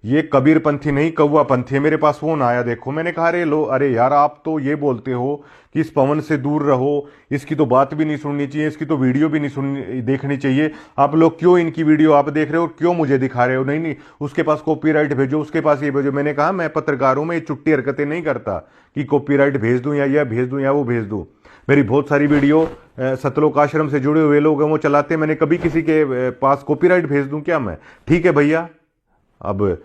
ये कबीर पंथी नहीं कौवा पंथी है। मेरे पास फोन आया, देखो। मैंने कहा अरे यार, आप तो ये बोलते हो कि इस पवन से दूर रहो, इसकी तो बात भी नहीं सुननी चाहिए, इसकी तो वीडियो भी नहीं देखनी चाहिए। आप लोग क्यों इनकी वीडियो आप देख रहे हो, क्यों मुझे दिखा रहे हो? नहीं, उसके पास कॉपीराइट भेजो, उसके पास ये भेजो। मैंने कहा मैं पत्रकार हूं, मैं ये चुट्टी हरकतें नहीं करता कि कॉपीराइट भेज दूं या यह भेज दूं या वो भेज दूं। मेरी बहुत सारी वीडियो सतलोक आश्रम से जुड़े हुए लोग हैं, वो चलाते हैं। मैंने कभी किसी के पास कॉपीराइट भेज दूं क्या मैं? ठीक है भैया, अब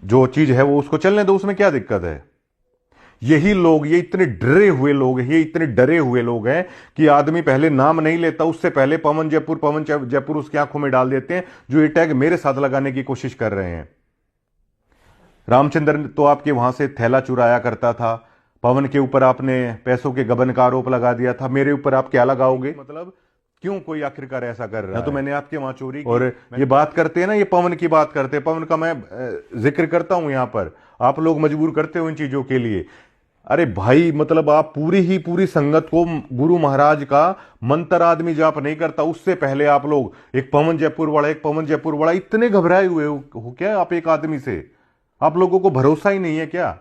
जो चीज है वो उसको चलने दो, उसमें क्या दिक्कत है? यही लोग, ये इतने डरे हुए लोग हैं, ये इतने डरे हुए लोग हैं कि आदमी पहले नाम नहीं लेता, उससे पहले पवन जयपुर उसकी आंखों में डाल देते हैं, जो ये टैग मेरे साथ लगाने की कोशिश कर रहे हैं। रामचंद्र तो आपके वहां से थैला चुराया करता था, पवन के ऊपर आपने पैसों के गबन का आरोप लगा दिया था, मेरे ऊपर आप क्या लगाओगे? मतलब क्यों कोई आखिरकार ऐसा कर रहा है? तो मैंने आपके वहां चोरी की। और ये बात करते हैं ना, ये पवन की बात करते हैं, पवन का मैं जिक्र करता हूं यहां पर, आप लोग मजबूर करते हो इन चीजों के लिए। अरे भाई, मतलब आप पूरी संगत को गुरु महाराज का मंत्र आदमी जाप नहीं करता, उससे पहले आप लोग एक पवन जयपुर वाला इतने घबराए हुए हो क्या आप एक आदमी से? आप लोगों को भरोसा ही नहीं है क्या?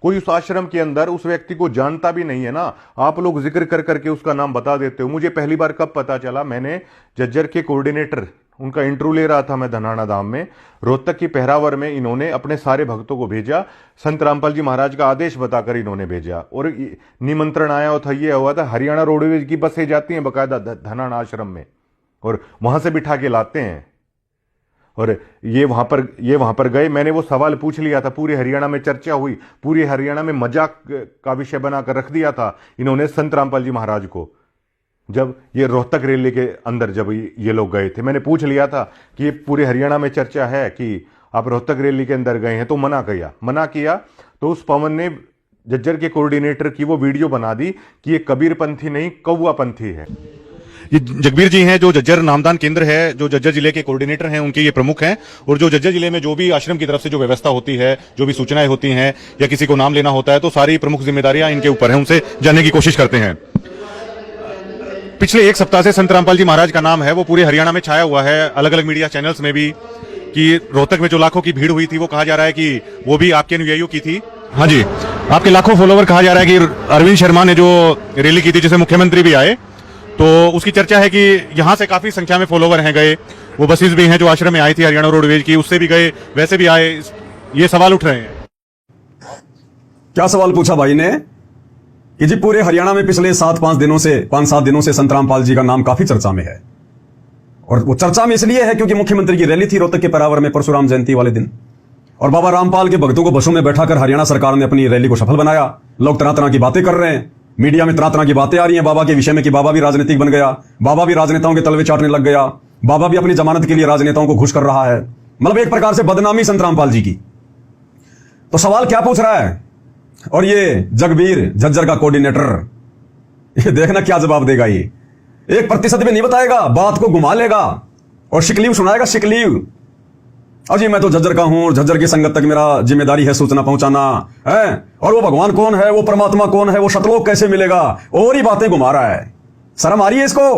कोई उस आश्रम के अंदर उस व्यक्ति को जानता भी नहीं है ना, आप लोग जिक्र कर करके उसका नाम बता देते हो। मुझे पहली बार कब पता चला? मैंने जज्जर के कोऑर्डिनेटर, उनका इंटरव्यू ले रहा था मैं धनाना धाम में, रोहतक की पहरावर में इन्होंने अपने सारे भक्तों को भेजा, संत रामपाल जी महाराज का आदेश बताकर इन्होंने भेजा। और निमंत्रण आया था, ये हुआ था, हरियाणा रोडवेज की बसें जाती हैं बकायदा धनाना आश्रम में, और वहां से बिठा के लाते हैं। और ये वहां पर गए, मैंने वो सवाल पूछ लिया था, पूरे हरियाणा में चर्चा हुई, पूरे हरियाणा में मजाक का विषय बनाकर रख दिया था इन्होंने संत रामपाल जी महाराज को। जब ये रोहतक रैली के अंदर जब ये लोग गए थे, मैंने पूछ लिया था कि ये पूरे हरियाणा में चर्चा है कि आप रोहतक रैली के अंदर गए हैं, तो मना किया। तो उस पवन ने जज्जर के कोऑर्डिनेटर की वो वीडियो बना दी कि ये कबीर पंथी नहीं कौवा पंथी है। ये जगबीर जी हैं, जो जज्जर नामदान केंद्र है, जो जज्जर जिले के कोऑर्डिनेटर हैं, उनके ये प्रमुख हैं। और जो जज्जर जिले में जो भी आश्रम की तरफ से जो व्यवस्था होती है, जो भी सूचनाएं होती हैं या किसी को नाम लेना होता है, तो सारी प्रमुख जिम्मेदारियां इनके ऊपर हैं, उनसे जानने की कोशिश करते हैं। पिछले एक सप्ताह से संत रामपाल जी महाराज का नाम है वो पूरे हरियाणा में छाया हुआ है, अलग अलग मीडिया चैनल्स में भी, कि रोहतक में जो लाखों की भीड़ हुई थी, वो कहा जा रहा है कि वो भी आपके अनुयायियों की थी। हाँ जी, आपके लाखों फॉलोवर कहा जा रहा है कि अरविंद शर्मा ने जो रैली की थी, जिसे मुख्यमंत्री भी आए, तो उसकी चर्चा है कि यहां से काफी संख्या में फॉलोवर हैं गए, वो बसेस भी हैं जो आश्रम में आई थी हरियाणा रोडवेज की, उससे भी गए, वैसे भी आए। ये सवाल उठ रहे हैं। क्या सवाल पूछा भाई ने कि जी पूरे हरियाणा में पिछले 5-7 दिनों से संत रामपाल जी का नाम काफी चर्चा में है। और वो चर्चा में इसलिए है क्योंकि मुख्यमंत्री की रैली थी रोहतक के परावर में परशुराम जयंती वाले दिन, और बाबा रामपाल के भक्तों को बसों में बैठाकर हरियाणा सरकार ने अपनी रैली को सफल बनाया। लोग तरह तरह की बातें कर रहे हैं, मीडिया में तरह तरह की बातें आ रही हैं बाबा के विषय में कि बाबा भी राजनीतिक बन गया, बाबा भी राजनेताओं के तलवे चाटने लग गया, बाबा भी अपनी जमानत के लिए राजनेताओं को घुस कर रहा है। मतलब एक प्रकार से बदनामी संत रामपाल जी की। तो सवाल क्या पूछ रहा है? और ये जगबीर जज्जर का कोऑर्डिनेटर, ये देखना क्या जवाब देगा। ये 1% भी नहीं बताएगा, बात को घुमा लेगा और शिकलीव सुनाएगा, शिकलीव। अजी मैं तो झज्जर का हूं, झज्जर की संगत तक मेरा जिम्मेदारी है सूचना पहुंचाना है, और वो भगवान कौन है, वो परमात्मा कौन है, वो सतलोक कैसे मिलेगा, और ही बातें घुमा रहा है। शर्म आ रही है इसको?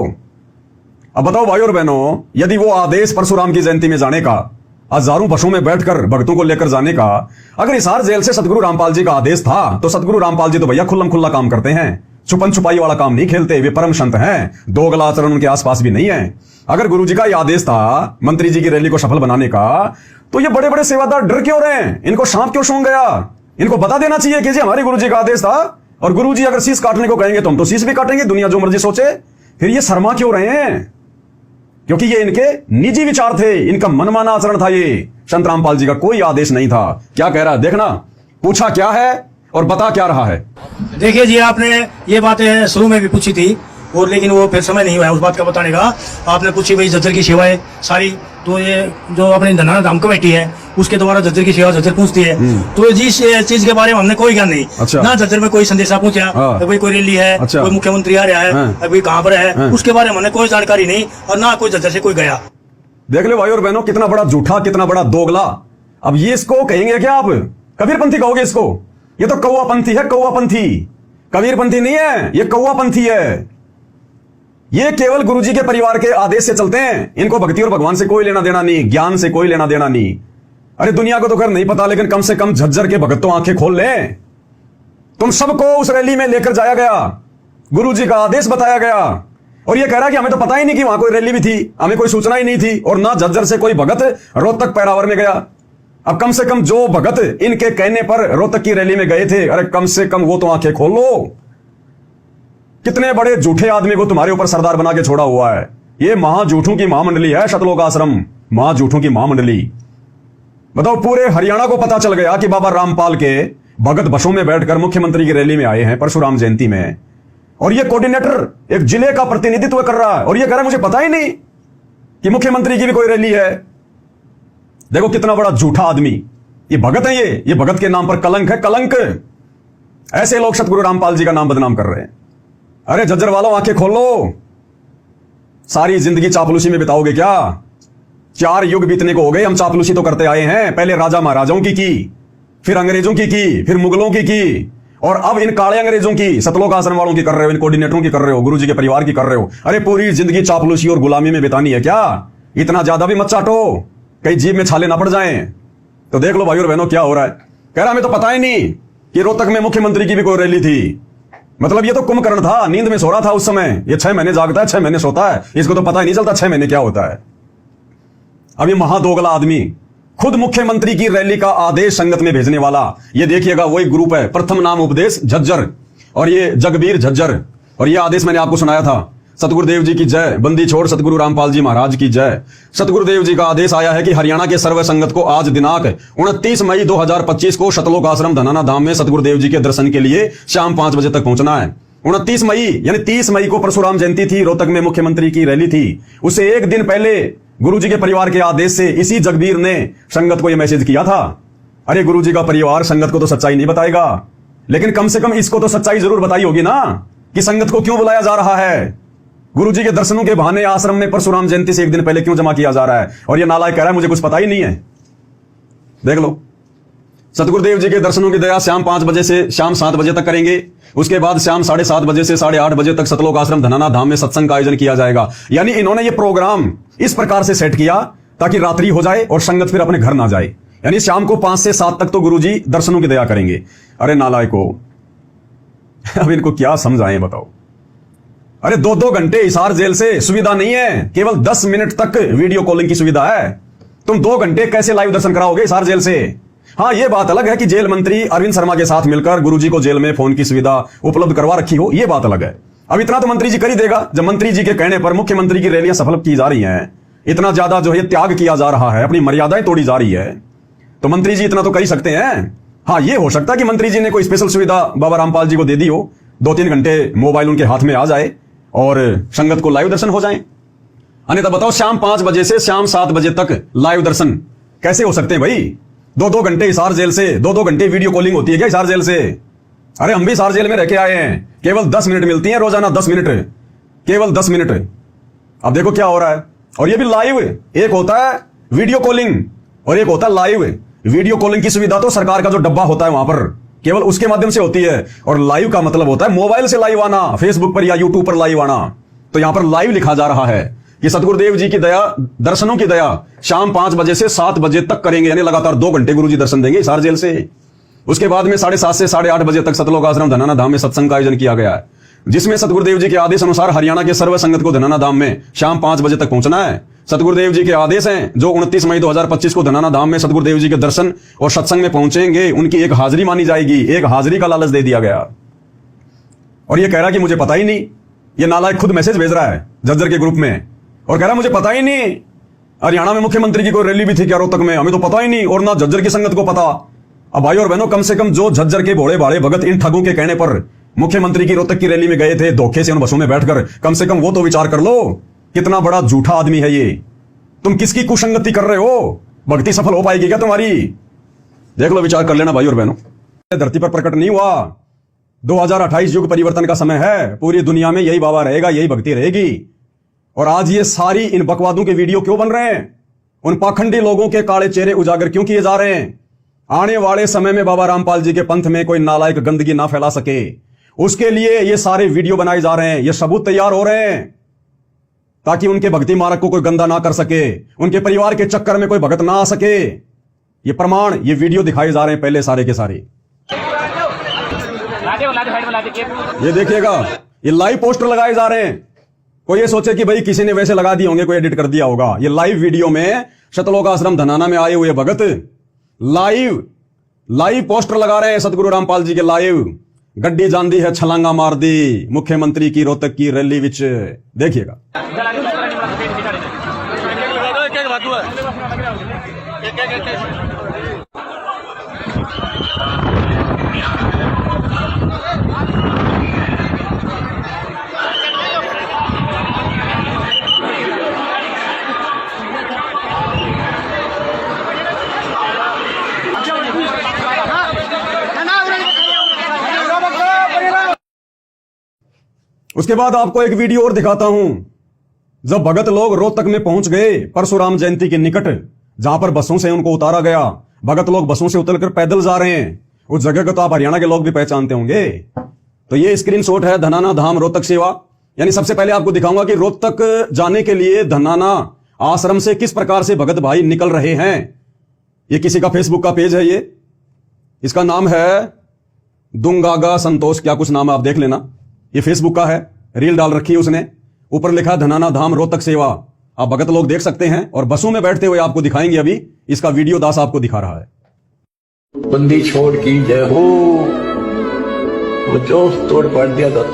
अब बताओ भाई और बहनों, यदि वो आदेश परशुराम की जयंती में जाने का, हजारों बसों में बैठकर भक्तों को लेकर जाने का, अगर हिसार जेल से सतगुरु रामपाल जी का आदेश था, तो सतगुरु रामपाल जी तो भैया खुल्लम खुल्ला काम करते हैं, छुपन छुपाई वाला काम नहीं खेलते, वे परम संत हैं, दोगला आचरण उनके आसपास भी नहीं है। अगर गुरु जी का यह आदेश था मंत्री जी की रैली को सफल बनाने का, तो ये बड़े बड़े सेवादार डर क्यों रहे हैं? इनको सांप क्यों सूंघ गया? इनको बता देना चाहिए कि जी हमारे गुरु जी का आदेश था, और गुरु जी अगर शीश काटने को कहेंगे तो हम तो शीश भी काटेंगे, दुनिया जो मर्जी सोचे। फिर ये शर्मा क्यों रहे हैं? क्योंकि ये इनके निजी विचार थे, इनका मनमाना आचरण था। ये संत रामपाल जी का कोई आदेश नहीं था। क्या कह रहा है देखना, पूछा क्या है और बता क्या रहा है। देखिए जी, आपने ये बातें शुरू में भी पूछी थी, और लेकिन वो फिर समय नहीं हुआ उस बात का बताने का। आपने पूछी भाई झज्जर की सेवाएं सारी, तो ये जो अपने धनाना धाम कमेटी है उसके द्वारा झज्जर की सेवा झज्जर पहुंचती है, तो जिस चीज के बारे में हमने कोई ज्ञान नहीं। अच्छा। ना झज्जर में कोई संदेशा पहुंचा, अभी कोई रैली है, अच्छा। कोई मुख्यमंत्री आ रहा है, अभी कहाँ पर है, उसके बारे में हमने कोई जानकारी नहीं, और ना कोई झज्जर से कोई गया। देख लो भाई और बहनों, कितना बड़ा झूठा, कितना बड़ा दोगला। अब ये इसको कहेंगे क्या आप? कबीरपंथी कहोगे इसको? ये तो कौवा पंथी है, कौवा पंथी। कबीरपंथी नहीं है, ये कौवा पंथी है। ये केवल गुरुजी के परिवार के आदेश से चलते हैं। इनको भक्ति और भगवान से कोई लेना देना नहीं, ज्ञान से कोई लेना देना नहीं। अरे दुनिया को तो खैर नहीं पता, लेकिन कम से कम झज्जर के भगत तो आंखें खोल लें। तुम सबको उस रैली में लेकर जाया गया, गुरुजी का आदेश बताया गया, और ये कह रहा कि हमें तो पता ही नहीं कि वहां कोई रैली भी थी, हमें कोई सूचना ही नहीं थी, और ना झज्जर से कोई भगत रोहतक पैरावर में गया। अब कम से कम जो भगत इनके कहने पर रोहतक की रैली में गए थे, अरे कम से कम वो तो आंखें खोल लो। कितने बड़े झूठे आदमी को तुम्हारे ऊपर सरदार बना के छोड़ा हुआ है। ये महाझूठों की महामंडली है, शतलोक आश्रम महाझूठों की महामंडली। बताओ, पूरे हरियाणा को पता चल गया कि बाबा रामपाल के भगत बसों में बैठकर मुख्यमंत्री की रैली में आए हैं परशुराम जयंती में, और ये कोऑर्डिनेटर एक जिले का प्रतिनिधित्व कर रहा है, और ये कह रहा है मुझे पता ही नहीं कि मुख्यमंत्री की भी कोई रैली है। देखो कितना बड़ा झूठा आदमी ये भगत है। ये भगत के नाम पर कलंक है, कलंक। ऐसे लोग सतगुरु रामपाल जी का नाम बदनाम कर रहे हैं। अरे झज्जर वालों, आंखें खोलो। सारी जिंदगी चापलूसी में बिताओगे क्या? 4 युग बीतने को हो गए, हम चापलूसी तो करते आए हैं। पहले राजा महाराजाओं की, फिर अंग्रेजों की, फिर मुगलों की, और अब इन काले अंग्रेजों की, सतलोक आश्रम वालों की कर रहे हो, इन कोऑर्डिनेटरों की कर रहे हो, गुरुजी के परिवार की कर रहे हो। अरे पूरी जिंदगी चापलूसी और गुलामी में बितानी है क्या? इतना ज्यादा भी मत चाटो, कहीं जीभ में छाले ना पड़ जाएं। तो देख लो भाई और बहनों क्या हो रहा है। कह रहा हमें तो पता ही नहीं कि रोहतक में मुख्यमंत्री की भी कोई रैली थी। मतलब ये तो कुंभकर्ण था, नींद में सो रहा था उस समय। ये 6 महीने जागता है, 6 महीने सोता है, इसको तो पता ही नहीं चलता 6 महीने क्या होता है। अब ये महादोगला आदमी खुद मुख्यमंत्री की रैली का आदेश संगत में भेजने वाला, ये देखिएगा वही ग्रुप है, प्रथम नाम उपदेश झज्जर, और ये जगबीर झज्जर। और ये आदेश मैंने आपको सुनाया था। सतगुरुदेव जी की जय, बंदी छोड़ सतगुरु रामपाल जी महाराज की जय। सतगुरुदेव जी का आदेश आया है कि हरियाणा के सर्व संगत को आज दिनांक 29 मई 2025 को शतलोक आश्रम धनाना धाम में सतगुरुदेव जी के दर्शन के लिए शाम 5 बजे तक पहुंचना है। 29 मई यानी 30 मई को परशुराम जयंती थी, रोहतक में मुख्यमंत्री की रैली थी। उससे एक दिन पहले गुरुजी के परिवार के आदेश से इसी जगबीर ने संगत को यह मैसेज किया था। अरे गुरुजी का परिवार संगत को तो सच्चाई नहीं बताएगा, लेकिन कम से कम इसको तो सच्चाई जरूर बताई होगी ना कि संगत को क्यों बुलाया जा रहा है। गुरुजी के दर्शनों के बहाने आश्रम में परशुराम जयंती से एक दिन पहले क्यों जमा किया जा रहा है। और यह नालायक कह रहा है मुझे कुछ पता ही नहीं है। देख लो, सतगुरुदेव जी के दर्शनों की दया शाम 5 बजे से शाम 7 बजे तक करेंगे। उसके बाद शाम 7:30 बजे से 8:30 बजे तक सतलोक आश्रम धनाना धाम में सत्संग का आयोजन किया जाएगा। यानी इन्होंने ये प्रोग्राम इस प्रकार से सेट किया ताकि रात्रि हो जाए और संगत फिर अपने घर ना जाए। यानी शाम को 5 से 7 तक तो गुरुजी दर्शनों की दया करेंगे। अरे नालायको, अब इनको क्या समझाएं बताओ। अरे 2-2 घंटे हिसार जेल से सुविधा नहीं है, केवल 10 मिनट तक वीडियो कॉलिंग की सुविधा है। तुम 2 घंटे कैसे लाइव दर्शन कराओगे हिसार जेल से? हाँ, यह बात अलग है कि जेल मंत्री अरविंद शर्मा के साथ मिलकर गुरुजी को जेल में फोन की सुविधा उपलब्ध करवा रखी हो, यह बात अलग है। अब इतना तो मंत्री जी कर ही देगा। जब मंत्री जी के कहने पर मुख्यमंत्री की रैलियां सफल की जा रही हैं, इतना ज्यादा जो है त्याग किया जा रहा है, अपनी मर्यादाएं तोड़ी जा रही है, तो मंत्री जी इतना तो कर ही सकते हैं। हाँ, यह हो सकता है कि मंत्री जी ने कोई स्पेशल सुविधा बाबा रामपाल जी को दे दी हो, 2-3 घंटे मोबाइल उनके हाथ में आ जाए और संगत को लाइव दर्शन हो जाए। अन्यथा बताओ, शाम 5 बजे से शाम 7 बजे तक लाइव दर्शन कैसे हो सकते हैं भाई? 2-2 घंटे हिसार जेल से, 2-2 घंटे वीडियो कॉलिंग होती है क्या हिसार जेल से? अरे हम भी हिसार जेल में रह के आए हैं, केवल 10 मिनट मिलती है रोजाना, 10 मिनट, केवल 10 मिनट। अब देखो क्या हो रहा है। और ये भी लाइव, एक होता है वीडियो कॉलिंग और एक होता है लाइव। वीडियो कॉलिंग की सुविधा तो सरकार का जो डब्बा होता है वहां पर केवल उसके माध्यम से होती है, और लाइव का मतलब होता है मोबाइल से लाइव आना, फेसबुक पर या यूट्यूब पर लाइव आना। तो यहां पर लाइव लिखा जा रहा है कि सतगुरुदेव जी की दया, दर्शनों की दया शाम 5 बजे से 7 बजे तक करेंगे, यानी लगातार 2 घंटे गुरुजी दर्शन देंगे हिसार जेल से। उसके बाद में 7:30 से 8:30 बजे तक सतलोक आश्रम धनाना धाम में सत्संग का आयोजन किया गया है, जिसमें सतगुरुदेव जी के आदेश अनुसार हरियाणा के सर्व संगत को धनाना धाम में शाम 5 बजे तक पहुंचना है। सतगुरुदेव जी के आदेश हैं जो 29 मई 2025 को धनाना धाम में सतगुरुदेव जी के दर्शन और सत्संग में पहुंचेंगे, उनकी एक हाजिरी मानी जाएगी। एक हाजिरी का लालच दे दिया गया। और ये कह रहा कि मुझे पता ही नहीं। ये नालायक खुद मैसेज भेज रहा है झज्जर के ग्रुप में और कह रहा मुझे पता ही नहीं हरियाणा में मुख्यमंत्री की कोई रैली भी थी क्या रोहतक में, हमें तो पता ही नहीं, और ना झज्जर की संगत को पता। अब भाई और बहनों, कम से कम जो झज्जर के भोले भाले भगत इन ठगों के कहने पर मुख्यमंत्री की रोहतक की रैली में गए थे धोखे से उन बसों में बैठकर, कम से कम वो तो विचार कर लो कितना बड़ा झूठा आदमी है ये। तुम किसकी कुसंगति कर रहे हो? भक्ति सफल हो पाएगी क्या तुम्हारी? देख लो, विचार कर लेना भाई और बहनों। धरती पर प्रकट नहीं हुआ, 2028 युग परिवर्तन का समय है। पूरी दुनिया में यही बाबा रहेगा, यही भक्ति रहेगी। और आज ये सारी इन बकवादों के वीडियो क्यों बन रहे हैं? उन पाखंडी लोगों के काले चेहरे उजागर क्यों किए जा रहे हैं? आने वाले समय में बाबा रामपाल जी के पंथ में कोई नालायक गंदगी ना फैला सके, उसके लिए ये सारे वीडियो बनाए जा रहे हैं, ये सबूत तैयार हो रहे हैं ताकि उनके भक्ति मार्ग को कोई गंदा ना कर सके, उनके परिवार के चक्कर में कोई भगत ना आ सके। ये प्रमाण, ये वीडियो दिखाए जा रहे हैं पहले सारे के सारे। ये देखिएगा, ये लाइव पोस्टर लगाए जा रहे हैं। कोई ये सोचे कि भाई किसी ने वैसे लगा दिए होंगे, कोई एडिट कर दिया होगा। ये लाइव वीडियो में शतलोक आश्रम धनाना में आए हुए भगत लाइव पोस्टर लगा रहे हैं सतगुरु रामपाल जी के लाइव। गड्डी जांदी है छलांगा मार दी मुख्यमंत्री की रोहतक की रैली विच। देखिएगा। उसके बाद आपको एक वीडियो और दिखाता हूं। जब भगत लोग रोहतक में पहुंच गए परशुराम जयंती के निकट, जहां पर बसों से उनको उतारा गया, भगत लोग बसों से उतरकर पैदल जा रहे हैं। उस जगह को तो आप हरियाणा के लोग भी पहचानते होंगे। तो ये स्क्रीनशॉट है धनाना धाम रोहतक सेवा। यानी सबसे पहले आपको दिखाऊंगा कि रोहतक जाने के लिए धनाना आश्रम से किस प्रकार से भगत भाई निकल रहे हैं। ये किसी का फेसबुक का पेज है। ये इसका नाम है दुंगागा संतोष, क्या कुछ नाम है, आप देख लेना। ये फेसबुक का है, रील डाल रखी है उसने। ऊपर लिखा है धनाना धाम रोहतक सेवा। आप भगत लोग देख सकते हैं और बसों में बैठते हुए आपको दिखाएंगे। अभी इसका वीडियो दास आपको दिखा रहा है। बंदी छोड़ की जय हो, बच्चों तोड़ पाड़ दिया था।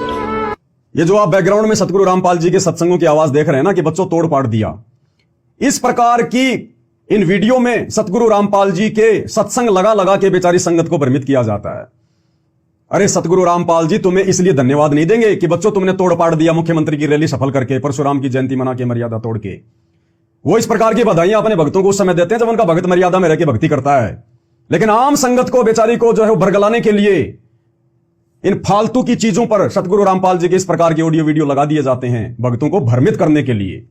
ये जो आप बैकग्राउंड में सतगुरु रामपाल जी के सत्संगों की आवाज देख रहे हैं ना कि बच्चों तोड़ पाड़ दिया, इस प्रकार की इन वीडियो में सतगुरु रामपाल जी के सत्संग लगा लगा के बेचारी संगत को भ्रमित किया जाता है। अरे सतगुरु रामपाल जी तुम्हें इसलिए धन्यवाद नहीं देंगे कि बच्चों तुमने तोड़ पाड़ दिया मुख्यमंत्री की रैली सफल करके, परशुराम की जयंती मना के, मर्यादा तोड़ के। वो इस प्रकार की बधाइयां अपने भक्तों को उस समय देते हैं जब उनका भक्त मर्यादा में रह के भक्ति करता है। लेकिन आम संगत को बेचारी को जो है बरगलाने के लिए इन फालतू की चीजों पर सतगुरु रामपाल जी के इस प्रकार के ऑडियो वीडियो लगा दिए जाते हैं, भक्तों को भ्रमित करने के लिए।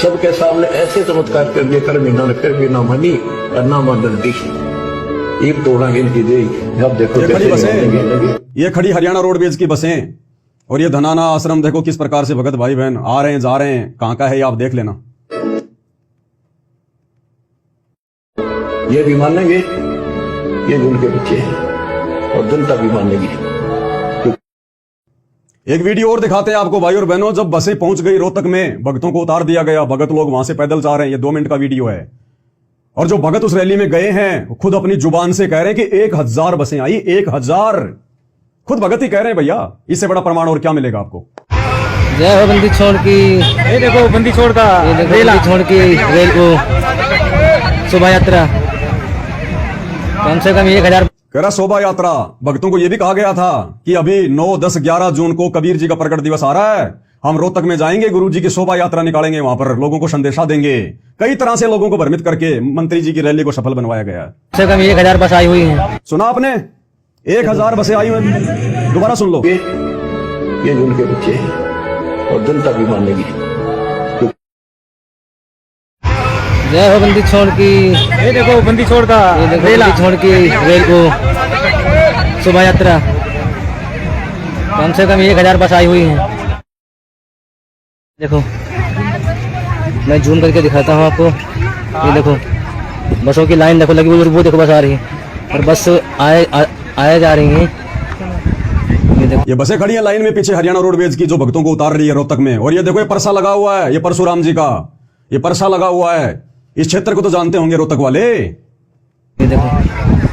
सबके सामने ऐसे चमत्कार कर दिए, कर बिना फिर भी ना मनी और ना मददी। एक तोड़ांगे इनकी दे। अब देखो ये खड़ी बसें, ये खड़ी हरियाणा रोडवेज की बसें और ये धनाना आश्रम देखो किस प्रकार से भगत भाई बहन आ रहे हैं जा रहे हैं। कहां का है ये आप देख लेना। ये भी मानेंगे, ये उनके बच्चे हैं और जनता भी मानेगी। एक वीडियो और दिखाते हैं आपको भाई और बहनों। जब बसें पहुंच गई रोहतक में, भक्तों को उतार दिया गया, भगत लोग वहां से पैदल जा रहे हैं। ये 2 मिनट का वीडियो है। और जो भगत उस रैली में गए हैं खुद अपनी जुबान से कह रहे हैं कि 1000 बसें आई, 1000। खुद भगत ही कह रहे हैं भैया। इससे बड़ा प्रमाण और क्या मिलेगा आपको। जय हो बंदी छोड़ की, ये देखो बंदी छोड़ का, ये देखो बंदी छोड़ की रेल को शोभा यात्रा कम से कम 1000। कह रहा शोभा यात्रा। भक्तों को यह भी कहा गया था कि अभी 9, 10, 11 जून को कबीर जी का प्रकट दिवस आ रहा है। हम रोहतक में जाएंगे, गुरु जी की शोभा यात्रा निकालेंगे, वहां पर लोगों को संदेशा देंगे। कई तरह से लोगों को भ्रमित करके मंत्री जी की रैली को सफल बनवाया गया। कम से कम 1000 बस आई हुई है। सुना आपने, 1000 बसें आई हुई। दोबारा सुन लो। ये उनके बच्चे हैं और जनता भी मानेगी। जय हो बंदी छोड़ की, ये देखो बंदी छोड़ का, ये देखो बंदी छोड़ की रेल को शोभा यात्रा कम से कम 1000 बस आई हुई है। देखो मैं जूम करके दिखाता हूँ आपको। ये देखो बसों की लाइन देखो लगी हुई, वो देखो बस आ रही है और बस आए जा रही है। ये देखो ये बसें खड़ी हैं लाइन में पीछे हरियाणा रोडवेज की, जो भक्तों को उतार रही है रोहतक में। और ये देखो ये परसा लगा हुआ है, ये परशुराम जी का ये परसा लगा हुआ है। इस क्षेत्र को तो जानते होंगे रोहतक वाले। ये देखो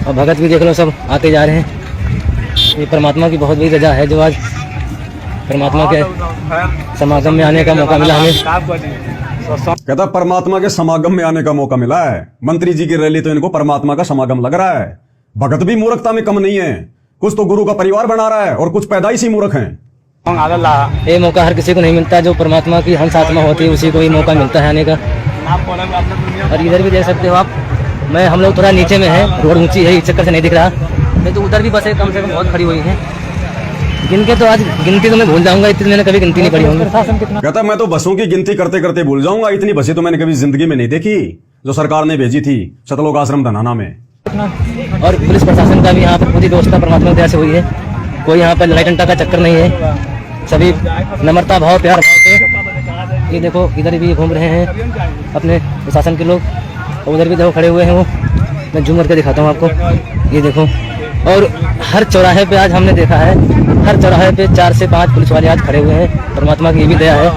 और भगत भी देख लो, सब आते जा रहे हैं। ये परमात्मा की बहुत बड़ी रजा है जो आज परमात्मा के समागम में आने का मौका मिला हमें। कहता परमात्मा के समागम में आने का मौका मिला है। मंत्री जी की रैली तो इनको परमात्मा का समागम लग रहा है। भगत भी मूर्खता में कम नहीं है। कुछ तो गुरु का परिवार बना रहा है और कुछ पैदाइशी मूर्ख हैं। ये मौका हर किसी को नहीं मिलता। जो परमात्मा की हंस आत्मा होती है उसी को ही मौका मिलता है आने का। और इधर भी देख सकते हो आप, हम लोग थोड़ा नीचे में है, रोड ऊंची है, इस चक्कर से नहीं दिख रहा। नहीं तो उधर भी बसें कम से कम बहुत खड़ी हुई हैं। गिनके तो आज गिनती तो मैं भूल जाऊंगा, इतनी मैंने कभी गिनती नहीं पड़ी होंगी। कहता मैं तो बसों की गिनती करते करते भूल जाऊंगा, इतनी बसें तो मैंने कभी जिंदगी में नहीं देखी जो सरकार ने भेजी थी शतलोक आश्रम धनाना में। और पुलिस प्रशासन का भी यहाँ पर पूरी व्यवस्था परमात्मा की दया से हुई है। कोई यहाँ पर लड़ाई डंडा का चक्कर नहीं है। सभी नम्रता भाव प्यार भाव से। ये देखो इधर भी घूम रहे हैं अपने प्रशासन के लोग, और उधर भी देखो खड़े हुए हैं वो। मैं जूम करके दिखाता हूँ आपको, ये देखो। और हर चौराहे पे आज हमने देखा है, हर चौराहे पे 4 से 5 पुलिस वाले आज खड़े हुए हैं। परमात्मा की ये भी दया है,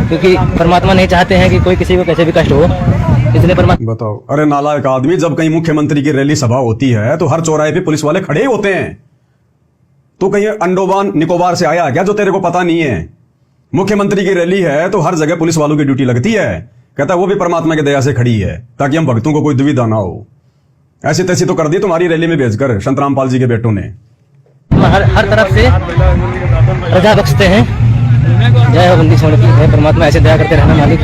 क्योंकि परमात्मा नहीं चाहते हैं कि कोई किसी को कैसे भी कष्ट हो, इसलिए परमात्मा। बताओ, अरे नालायक आदमी, जब कहीं मुख्यमंत्री की रैली सभा होती है तो हर चौराहे पे पुलिस वाले खड़े ही होते हैं। तो कहीं अंडोमान निकोबार से आया क्या जो तेरे को पता नहीं है? मुख्यमंत्री की रैली है तो हर जगह पुलिस वालों की ड्यूटी लगती है। कहता है वो भी परमात्मा की दया से खड़ी है ताकि हम भक्तों को कोई दुविधा ना हो। ऐसी तैसी तो कर दी तुम्हारी रैली में भेजकर संतरामपाल जी के बेटों ने। हर तरफ से रजा बख्शते हैं। जय हो बंदी छोड़ की है, परमात्मा ऐसे दया करते रहना मालिक।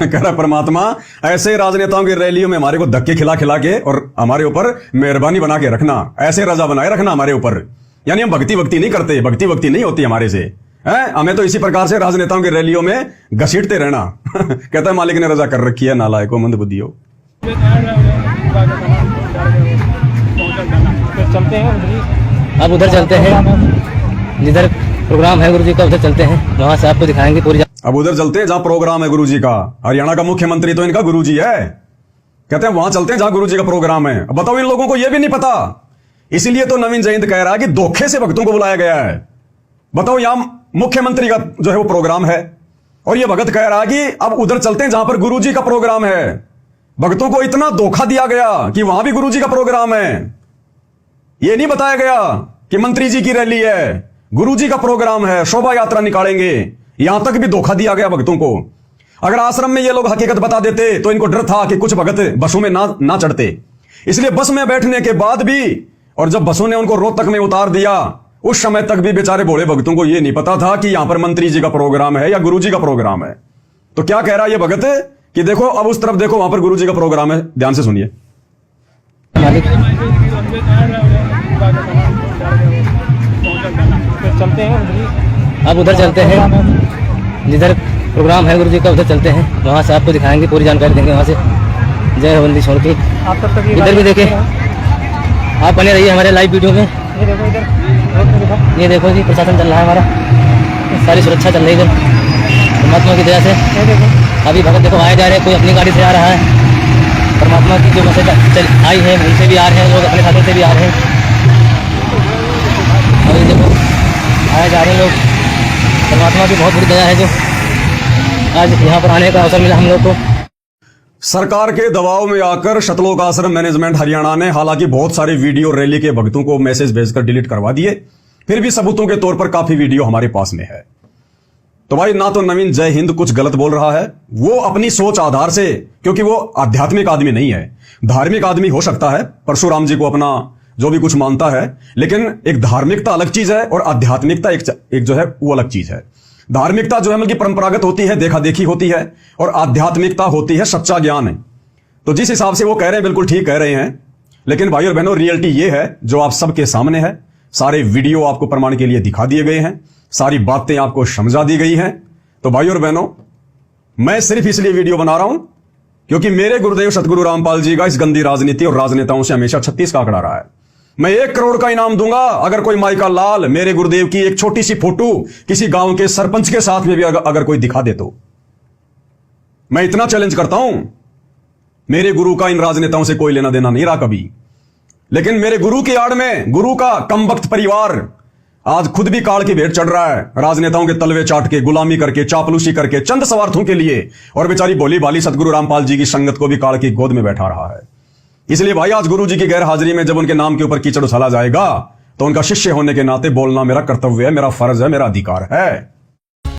कह रहा परमात्मा ऐसे राजनेताओं की रैलियों में हमारे को धक्के खिला खिला के और हमारे ऊपर मेहरबानी बना के रखना, ऐसे रजा बनाए रखना हमारे ऊपर। यानी हम भक्ति नहीं करते, भक्ति नहीं होती हमारे से है। हमें तो इसी प्रकार से राजनेताओं की रैलियों में घसीटते रहना। कहता है मालिक ने रजा कर रखी है, नालायको मंदबुद्धियो। अब उधर चलते हैं, जिधर प्रोग्राम है गुरु जी का, उधर चलते हैं, वहां से आपको दिखाएंगे पूरी। अब उधर चलते हैं जहां प्रोग्राम है गुरु जी का। हरियाणा का मुख्यमंत्री तो इनका गुरु जी है। कहते हैं वहां चलते हैं जहां गुरु जी का प्रोग्राम है। अब बताओ, इन लोगों को यह भी नहीं पता, इसीलिए तो नवीन जयंत कह रहा है कि धोखे से भक्तों को बुलाया गया है। बताओ, यहां मुख्यमंत्री का जो है वो प्रोग्राम है और यह भगत कह रहा है कि अब उधर चलते हैं जहां पर गुरु जी का प्रोग्राम है। भक्तों को इतना धोखा दिया गया कि वहां भी गुरु जी का प्रोग्राम है। यह नहीं बताया गया कि मंत्री जी की रैली है, गुरु जी का प्रोग्राम है, शोभा यात्रा निकालेंगे। यहां तक भी धोखा दिया गया भक्तों को। अगर आश्रम में ये लोग हकीकत बता देते तो इनको डर था कि कुछ भगत बसों में ना चढ़ते। इसलिए बस में बैठने के बाद भी, और जब बसों ने उनको रोहतक में उतार दिया, उस समय तक भी बेचारे भोले भक्तों को यह नहीं पता था कि यहां पर मंत्री जी का प्रोग्राम है या गुरु जी का प्रोग्राम है। तो क्या कह रहा है ये भगत कि देखो अब उस तरफ देखो, वहां पर गुरु जी का प्रोग्राम है। ध्यान से सुनिए। अब उधर चलते हैं, जिधर प्रोग्राम है गुरु जी का, उधर चलते हैं, वहां से आपको दिखाएंगे, पूरी जानकारी देंगे वहां से। जय हो बंदी छोड़ की। इधर भी देखें, आप बने रहिए हमारे लाइव वीडियो में। ये देखो जी, प्रशासन चल रहा है हमारा, सारी सुरक्षा चल रही है परमात्मा की दया से। अभी भगत देखो आए जा रहे हैं, कोई अपनी गाड़ी से आ रहा है। परमात्मा की जो मैसेज आई है उनसे भी आ रहे हैं लोग, अपने साधन से भी आ रहे हैं। अभी देखो आए जा रहे हैं लोग, परमात्मा की बहुत बड़ी दया है जो आज यहाँ पर आने का अवसर मिला हम लोग को। सरकार के दबाव में आकर शतलोक आश्रम मैनेजमेंट हरियाणा ने हालांकि बहुत सारे वीडियो रैली के भक्तों को मैसेज भेजकर डिलीट करवा दिए, फिर भी सबूतों के तौर पर काफी वीडियो हमारे पास में है। तो भाई, ना तो नवीन जय हिंद कुछ गलत बोल रहा है, वो अपनी सोच आधार से, क्योंकि वो आध्यात्मिक आदमी नहीं है, धार्मिक आदमी हो सकता है, परशुराम जी को अपना जो भी कुछ मानता है, लेकिन एक धार्मिकता अलग चीज है और आध्यात्मिकता एक जो है वो अलग चीज है। धार्मिकता जो है मतलब परंपरागत होती है, देखा देखी होती है, और आध्यात्मिकता होती है सच्चा ज्ञान है। तो जिस हिसाब से वो कह रहे हैं बिल्कुल ठीक कह रहे हैं, लेकिन भाई और बहनों रियलिटी ये है जो आप सबके सामने है। सारे वीडियो आपको प्रमाण के लिए दिखा दिए गए हैं, सारी बातें आपको समझा दी गई हैं। तो भाई और बहनों, मैं सिर्फ इसलिए वीडियो बना रहा हूं क्योंकि मेरे गुरुदेव सतगुरु रामपाल जी का इस गंदी राजनीति और राजनेताओं से हमेशा 36 का आंकड़ा रहा है। मैं 1 करोड़ का इनाम दूंगा अगर कोई माई का लाल मेरे गुरुदेव की एक छोटी सी फोटो किसी गांव के सरपंच के साथ में भी अगर कोई दिखा दे तो। मैं इतना चैलेंज करता हूं, मेरे गुरु का इन राजनेताओं से कोई लेना देना नहीं रहा कभी, लेकिन मेरे गुरु की आड़ में गुरु का कमबख्त परिवार आज खुद भी काल की भेंट चढ़ रहा है, राजनेताओं के तलवे चाट के, गुलामी करके, चापलूसी करके, चंद स्वार्थों के लिए, और बेचारी भोली भाली सतगुरु रामपाल जी की संगत को भी काल की गोद में बैठा रहा है। इसलिए भाई, आज गुरु जी की गैर हाजिरी में जब उनके नाम के ऊपर कीचड़ उछाला जाएगा तो उनका शिष्य होने के नाते बोलना मेरा कर्तव्य है, मेरा फर्ज है, मेरा अधिकार है।